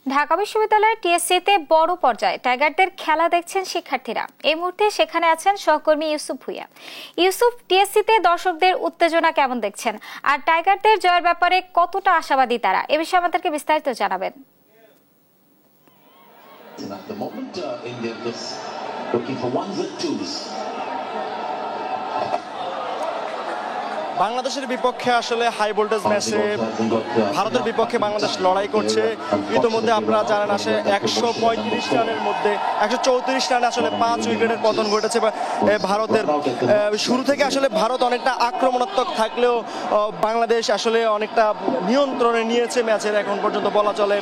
ঢাকা বিশ্ববিদ্যালয়ের টিএসসিতে বড় পর্যায়ে টাইগারদের খেলা দেখছেন শিক্ষার্থীরা। এই মুহূর্তে সেখানে আছেন সহকর্মী ইউসুফ ভুইয়া। ইউসুফ, টিএসসিতে দর্শকদের উত্তেজনা কেমন দেখছেন, আর টাইগারদের জয়ের ব্যাপারে কতটা আশাবাদী তারা, এ বিষয়ে আমাদেরকে বিস্তারিত জানাবেন। বাংলাদেশের বিপক্ষে আসলে হাই ভোল্টেজ ম্যাচে ভারতের বিপক্ষে বাংলাদেশ লড়াই করছে। ইতিমধ্যে আপনারা জানেন আসে 135 রানের মধ্যে 134 রানে আসলে 5 উইকেটের পতন ঘটেছে ভারতের। শুরু থেকে আসলে ভারত অনেকটা আক্রমণাত্মক থাকলেও বাংলাদেশ আসলে অনেকটা নিয়ন্ত্রণে নিয়েছে ম্যাচের এখন পর্যন্ত বলা চলে।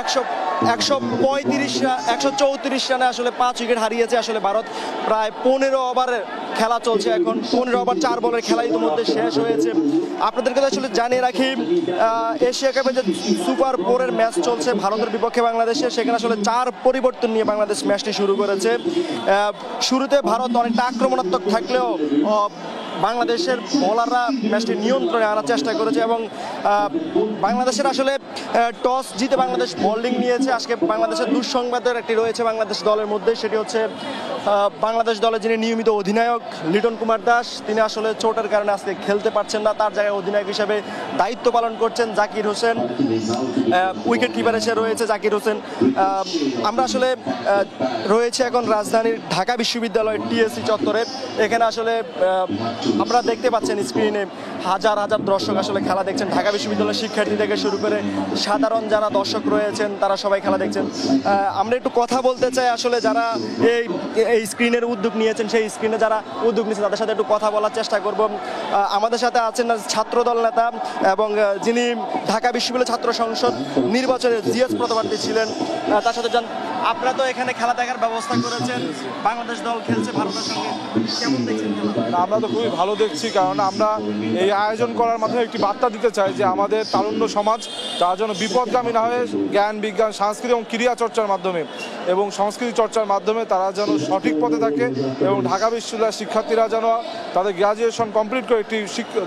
134 রানে আসলে 5 উইকেট হারিয়েছে আসলে ভারত। প্রায় 15 ওভারের খেলা চলছে এখন, 15 ওভার 4 বলের খেলা ইতিমধ্যে শেষ হয়েছে। আপনাদেরকে আসলে জানিয়ে রাখি, এশিয়া কাপে যে সুপার 4-এর ম্যাচ চলছে ভারতের বিপক্ষে বাংলাদেশের, সেখানে আসলে 4 পরিবর্তন নিয়ে বাংলাদেশ ম্যাচটি শুরু করেছে। শুরুতে ভারত অনেকটা আক্রমণাত্মক থাকলেও বাংলাদেশের বোলাররা ম্যাচটি নিয়ন্ত্রণে আনার চেষ্টা করেছে এবং বাংলাদেশের আসলে টস জিতে বাংলাদেশ বোলিং নিয়েছে। আজকে বাংলাদেশের দুঃসংবাদের একটি রয়েছে বাংলাদেশ দলের মধ্যে, সেটি হচ্ছে বাংলাদেশ দলের যিনি নিয়মিত অধিনায়ক লিটন কুমার দাস, তিনি আসলে চোটের কারণে আজকে খেলতে পারছেন না। তার জায়গায় অধিনায়ক হিসেবে দায়িত্ব পালন করছেন জাকির হোসেন, উইকেট কিপার এসে রয়েছে জাকির হোসেন। আমরা আসলে রয়েছে এখন রাজধানীর ঢাকা বিশ্ববিদ্যালয়ের টিএসসি চত্বরে। এখানে আসলে আপনারা দেখতে পাচ্ছেন স্ক্রিনে হাজার হাজার দর্শক আসলে খেলা দেখছেন। ঢাকা বিশ্ববিদ্যালয়ের শিক্ষার্থী থেকে শুরু করে সাধারণ যারা দর্শক রয়েছেন তারা সবাই খেলা দেখছেন। আমরা একটু কথা বলতে চাই আসলে যারা এই স্ক্রিনের উদ্যোগ নিয়েছেন, সেই স্ক্রিনে যারা উদ্যোগ নিয়েছেন তাদের সাথে একটু কথা বলার চেষ্টা করব। আমাদের সাথে আছেন ছাত্রদল নেতা এবং যিনি ঢাকা বিশ্ববিদ্যালয় ছাত্র সংসদ নির্বাচনে জিএস প্রতিপ্রার্থী ছিলেন, তার সাথে আপনারা তো এখানে খেলা দেখার ব্যবস্থা করেছেন, বাংলাদেশ দল খেলছে ভারতের সঙ্গে, কেমন দেখছেন? আমরা তো খুবই ভালো দেখছি, কারণ আমরা এই আয়োজন করার মাধ্যমে একটি বার্তা দিতে চাই যে আমাদের তারুণ্য সমাজ তার জন্য বিপদগামী না হয়ে জ্ঞান বিজ্ঞান সংস্কৃতি এবং ক্রীড়া চর্চার মাধ্যমে এবং সংস্কৃতি চর্চার মাধ্যমে তারা যেন সঠিক পথে থাকে এবং ঢাকা বিশ্ববিদ্যালয়ের শিক্ষার্থীরা যেন তাদের গ্র্যাজুয়েশন কমপ্লিট করে একটি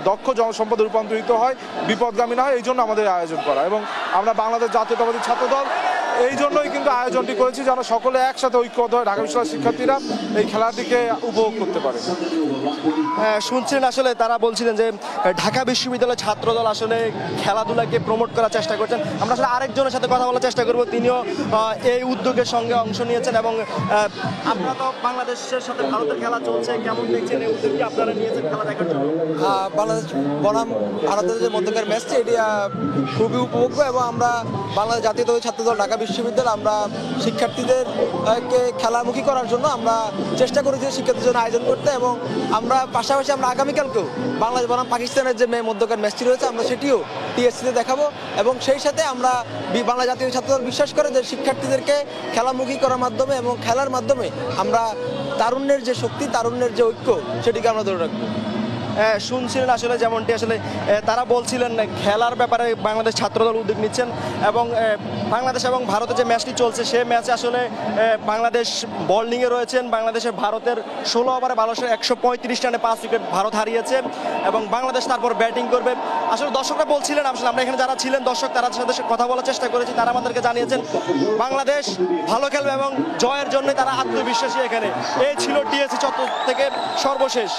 দক্ষ জনসম্পদে রূপান্তরিত হয়, বিপদগামী না হয়, এই জন্য আমাদের আয়োজন করা। এবং আমরা বাংলাদেশ জাতীয়তাবাদী ছাত্রদল এই জন্যই কিন্তু আয়োজনটি করেছি, যেন সকলে একসাথে ঐক্যবদ্ধ হয়, ঢাকা বিশ্ববিদ্যালয়ের শিক্ষার্থীরা এই খেলাটিকে উপভোগ করতে পারে। শুনছিলেন আসলে তারা বলছিলেন যে ঢাকা বিশ্ববিদ্যালয় ছাত্রদল আসলে খেলাধুলাকে প্রমোট করার চেষ্টা করছেন। আমরা আসলে আরেকজনের সাথে কথা বলার চেষ্টা করব, তিনিও এই উদ্যোগের সঙ্গে অংশ নিয়েছেন। এবং আপনারা তো বাংলাদেশের সাথে ভারতের খেলা চলছে, কেমন দেখছেন এই উদ্যোগটি আপনারা নিয়েছেন খেলা দেখার জন্য? বাংলাদেশ বনাম ভারতের যে মধ্যকার ম্যাচটি, এটি খুবই উপভোগ্য এবং আমরা বাংলাদেশ জাতীয়তাবাদী ছাত্রদল ঢাকা বিশ্ববিদ্যালয় আমরা শিক্ষার্থীদেরকে খেলামুখী করার জন্য আমরা চেষ্টা করেছি শিক্ষার্থীদের জন্য আয়োজন করতে। এবং আমরা পাশাপাশি আমরা আগামীকালকেও বাংলাদেশ বনাম পাকিস্তানের যে মধ্যকার ম্যাচটি রয়েছে আমরা সেটিও টিএসসিতে দেখাবো। এবং সেই সাথে আমরা বাংলা জাতীয় ছাত্রদল বিশ্বাস করে যে শিক্ষার্থীদেরকে খেলামুখী করার মাধ্যমে এবং খেলার মাধ্যমে আমরা তারুণ্যের যে শক্তি, তারুণ্যের যে ঐক্য, সেটিকে আমরা ধরে রাখবো। শুনছিলেন আসলে যেমনটি আসলে তারা বলছিলেন খেলার ব্যাপারে বাংলাদেশ ছাত্রদল উদ্যোগ নিচ্ছেন এবং বাংলাদেশ এবং ভারতের যে ম্যাচটি চলছে সে ম্যাচে আসলে বাংলাদেশ বোলিংয়ে রয়েছেন। বাংলাদেশের ভারতের 16 ওভারে 135 রানে 5 উইকেট ভারত হারিয়েছে এবং বাংলাদেশ তারপর ব্যাটিং করবে। আসলে দর্শকরা বলছিলেন, আসলে আমরা এখানে যারা ছিলেন দর্শক তার সাথে কথা বলার চেষ্টা করেছি, তারা আমাদেরকে জানিয়েছেন বাংলাদেশ ভালো খেলবে এবং জয়ের জন্য তারা আত্মবিশ্বাসী। এখানে এই ছিল টিএসসি চত্বর থেকে সর্বশেষ।